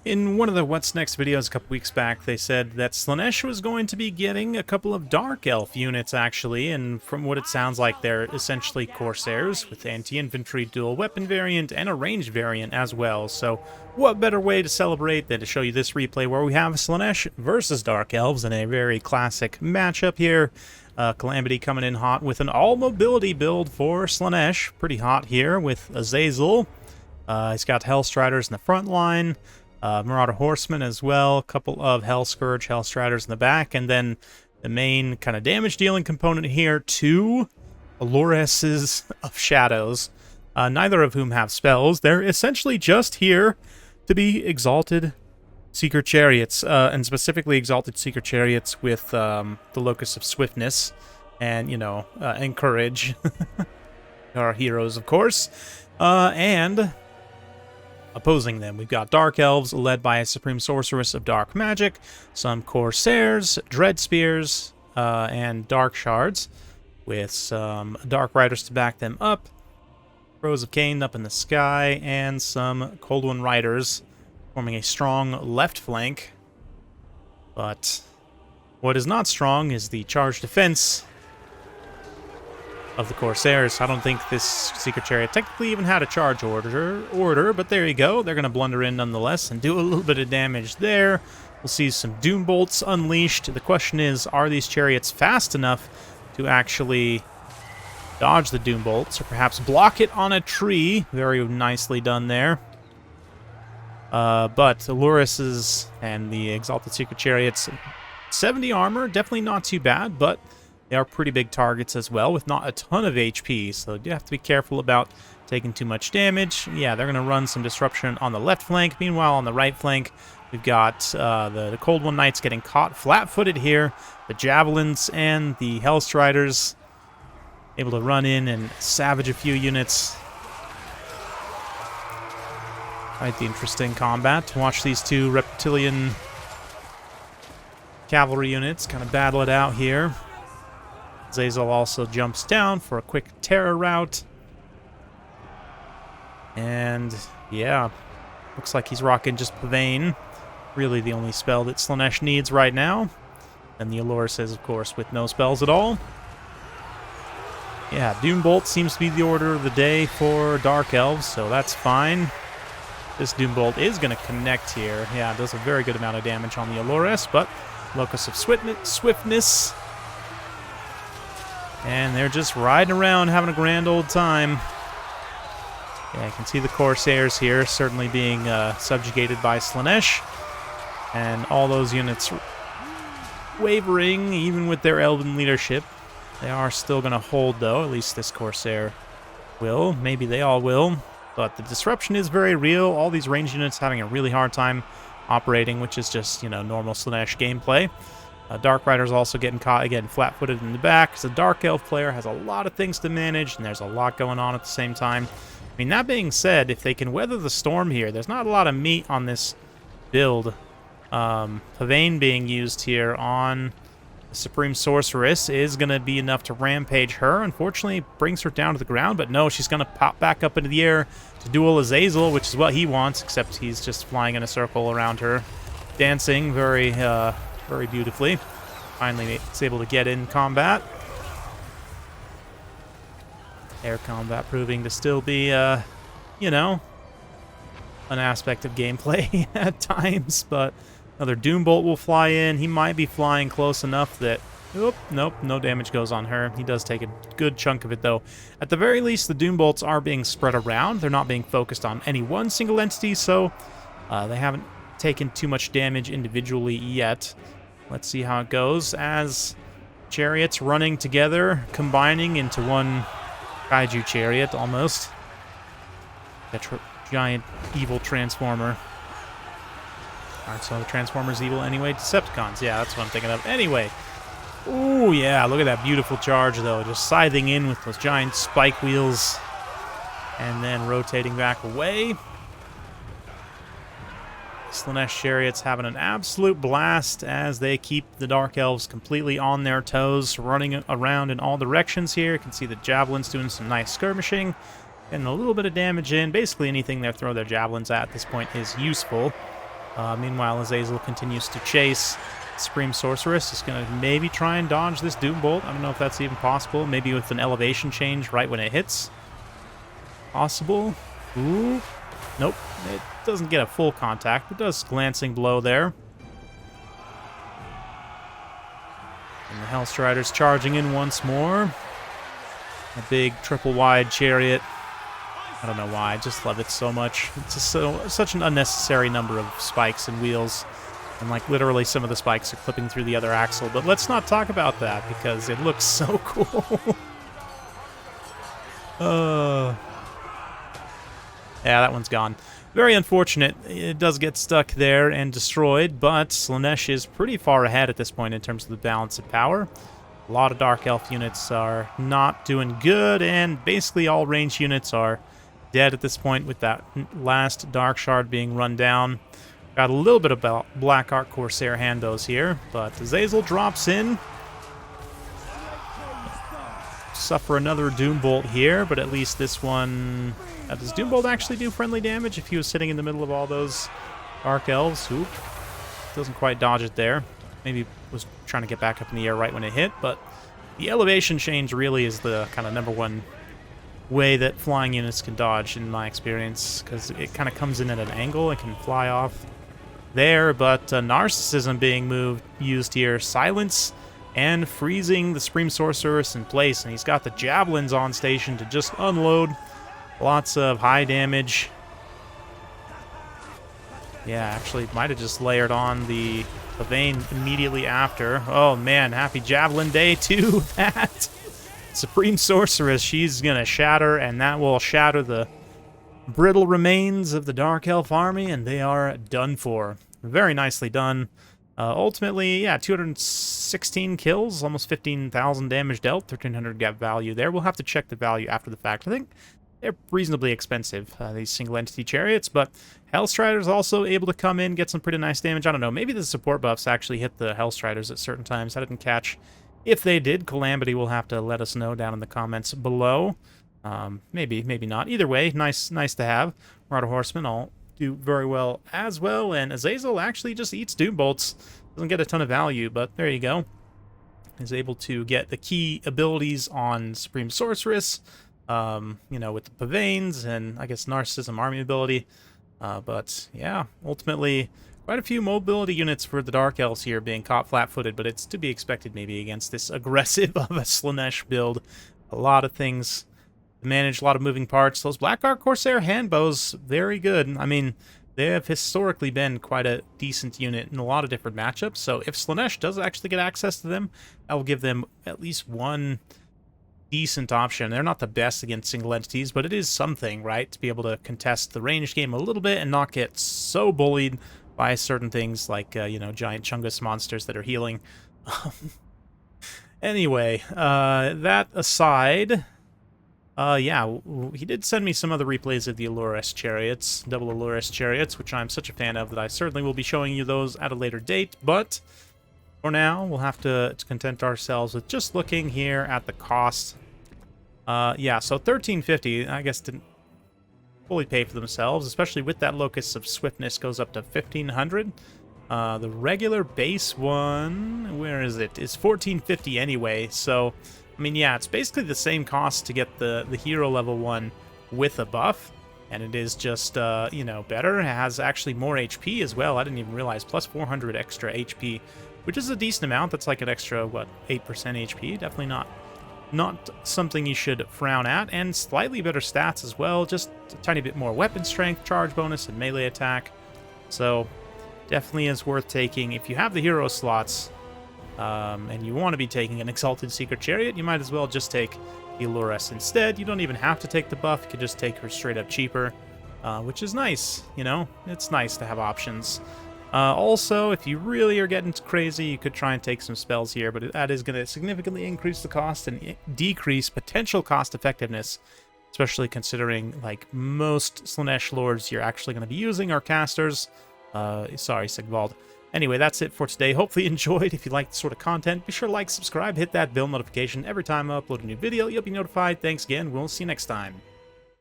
In one of the What's Next videos a couple weeks back, they said that Slaanesh was going to be getting a couple of Dark Elf units, actually, and from what it sounds like, they're essentially Corsairs with anti-infantry dual weapon variant and a ranged variant as well. So what better way to celebrate than to show you this replay where we have Slaanesh versus Dark Elves in a very classic matchup here. Calamity coming in hot with an all-mobility build for Slaanesh. Pretty hot here with Azazel. He's got Hellstriders in the front line. Marauder Horsemen as well, a couple of Hell Scourge, Hellstriders in the back, and then the main kind of damage-dealing component here, two Alloreses of Shadows, neither of whom have spells. They're essentially just here to be Exalted Seeker Chariots, and specifically Exalted Seeker Chariots with the Locus of Swiftness, and, you know, Encourage our heroes, of course, and opposing them, we've got Dark Elves, led by a Supreme Sorceress of Dark Magic, some Corsairs, Dread Spears, and Dark Shards, with some Dark Riders to back them up, Rose of Cain up in the sky, and some Cold One Riders, forming a strong left flank. But what is not strong is the charge defense of the Corsairs. I don't think this Secret Chariot technically even had a charge order, but there you go. They're going to blunder in nonetheless and do a little bit of damage there. We'll see some Doom Bolts unleashed. The question is, are these chariots fast enough to actually dodge the Doom Bolts, or perhaps block it on a tree? Very nicely done there. But Alloreses and the Exalted Secret Chariots, 70 armor, definitely not too bad, but they are pretty big targets as well, with not a ton of HP, so you have to be careful about taking too much damage. Yeah, they're going to run some disruption on the left flank. Meanwhile, on the right flank, we've got the Cold One Knights getting caught flat-footed here. The Javelins and the Hellstriders able to run in and savage a few units. Quite the interesting combat to watch these two reptilian cavalry units kind of battle it out here. Azazel also jumps down for a quick terror route. And, yeah, looks like he's rocking just Pavane. Really the only spell that Slaanesh needs right now. And the Alloreses, of course, with no spells at all. Yeah, Doom Bolt seems to be the order of the day for Dark Elves, so that's fine. This Doom Bolt is going to connect here. Yeah, it does a very good amount of damage on the Allores, but Locus of Swiftness. And they're just riding around, having a grand old time. Yeah, you can see the Corsairs here certainly being subjugated by Slaanesh. And all those units wavering, even with their Elven leadership. They are still going to hold, though. At least this Corsair will. Maybe they all will. But the disruption is very real. All these ranged units having a really hard time operating, which is just, you know, normal Slaanesh gameplay. Dark Rider's also getting caught, again, flat-footed in the back. So Dark Elf player has a lot of things to manage, and there's a lot going on at the same time. I mean, that being said, if they can weather the storm here, there's not a lot of meat on this build. Pavane being used here on the Supreme Sorceress is going to be enough to rampage her. Unfortunately, brings her down to the ground, but no, she's going to pop back up into the air to duel Azazel, which is what he wants, except he's just flying in a circle around her, dancing very beautifully. Finally, it's able to get in combat. Air combat proving to still be, you know, an aspect of gameplay at times, but another Doom Bolt will fly in. He might be flying close enough that... Oop, nope, no damage goes on her. He does take a good chunk of it, though. At the very least, the Doom Bolts are being spread around. They're not being focused on any one single entity, so they haven't taken too much damage individually yet. Let's see how it goes as chariots running together, combining into one kaiju chariot, almost. That giant evil transformer. Alright, so the Transformer's evil anyway. Decepticons, yeah, that's what I'm thinking of. Anyway. Ooh, yeah, look at that beautiful charge, though. Just scything in with those giant spike wheels. And then rotating back away. Slaanesh chariots having an absolute blast as they keep the Dark Elves completely on their toes, running around in all directions here. You can see the Javelins doing some nice skirmishing. Getting a little bit of damage in. Basically anything they throw their Javelins at this point is useful. Meanwhile, Azazel continues to chase. Supreme Sorceress is going to maybe try and dodge this Doom Bolt. I don't know if that's even possible. Maybe with an elevation change right when it hits. Possible. Ooh. Nope. It doesn't get a full contact, but does glancing blow there. And the Hellstriders charging in once more. A big triple wide chariot. I don't know why. I just love it so much. It's just such an unnecessary number of spikes and wheels. And, like, literally some of the spikes are clipping through the other axle. But let's not talk about that, because it looks so cool. Yeah, that one's gone. Very unfortunate. It does get stuck there and destroyed, but Slaanesh is pretty far ahead at this point in terms of the balance of power. A lot of Dark Elf units are not doing good, and basically all range units are dead at this point, with that last Dark Shard being run down. Got a little bit of Black Arc Corsair handos here, but Azazel drops in. Suffer another Doom Bolt here, but at least this one... does Doom Bolt actually do friendly damage if he was sitting in the middle of all those Dark Elves? Oop. Doesn't quite dodge it there. Maybe was trying to get back up in the air right when it hit, but the elevation change really is the kind of #1 way that flying units can dodge, in my experience, because it kind of comes in at an angle and can fly off there, but Narcissism being used here, silence and freezing the Supreme Sorceress in place, and he's got the Javelins on station to just unload. Lots of high damage. Yeah, actually might have just layered on the Vein immediately after. Oh man, happy Javelin Day to that. Supreme Sorceress, she's gonna shatter, and that will shatter the brittle remains of the Dark Elf army, and they are done for. Very nicely done. Ultimately, yeah, 216 kills, almost 15,000 damage dealt, 1,300 gap value there. We'll have to check the value after the fact. I think they're reasonably expensive, these single-entity chariots, but Hellstriders also able to come in, get some pretty nice damage. I don't know, maybe the support buffs actually hit the Hellstriders at certain times. I didn't catch. If they did, Calamity will have to let us know down in the comments below. Maybe not. Either way, nice to have. Marauder Horsemen all do very well as well, and Azazel actually just eats Doom Bolts. Doesn't get a ton of value, but there you go. Is able to get the key abilities on Supreme Sorceress, you know, with the Pavanes and I guess Narcissism army ability. But yeah, ultimately quite a few mobility units for the Dark Elves here being caught flat-footed, but it's to be expected maybe against this aggressive of a Slaanesh build. A lot of things to manage, a lot of moving parts. Those Black Arc Corsair handbows, very good. I mean, they have historically been quite a decent unit in a lot of different matchups, so if Slaanesh does actually get access to them, that will give them at least one decent option. They're not the best against single entities, but it is something, right? To be able to contest the ranged game a little bit and not get so bullied by certain things like, you know, giant Chungus monsters that are healing. Anyway, that aside, yeah, he did send me some other replays of the Allures chariots, double Allures chariots, which I'm such a fan of that I certainly will be showing you those at a later date, but for now, we'll have to content ourselves with just looking here at the cost. Yeah, so 1,350, I guess, didn't fully pay for themselves, especially with that Locus of Swiftness goes up to 1,500. The regular base one, where is it? It's 1,450 anyway, so, I mean, yeah, it's basically the same cost to get the hero level one with a buff, and it is just, you know, better. It has actually more HP as well. I didn't even realize, plus 400 extra HP, which is a decent amount. That's like an extra, what, 8% HP? Definitely not something you should frown at, and slightly better stats as well, just a tiny bit more weapon strength, charge bonus, and melee attack. So definitely is worth taking. If you have the hero slots, and you want to be taking an Exalted Secret Chariot, you might as well just take the Allures instead. You don't even have to take the buff, you could just take her straight up cheaper, which is nice, you know? It's nice to have options. Also, if you really are getting crazy, you could try and take some spells here, but that is going to significantly increase the cost and decrease potential cost effectiveness, especially considering, like, most Slaanesh lords you're actually going to be using are casters. Sorry, Sigvald. Anyway, that's it for today. Hopefully you enjoyed. If you like this sort of content, be sure to like, subscribe, hit that bell notification. Every time I upload a new video, you'll be notified. Thanks again. We'll see you next time.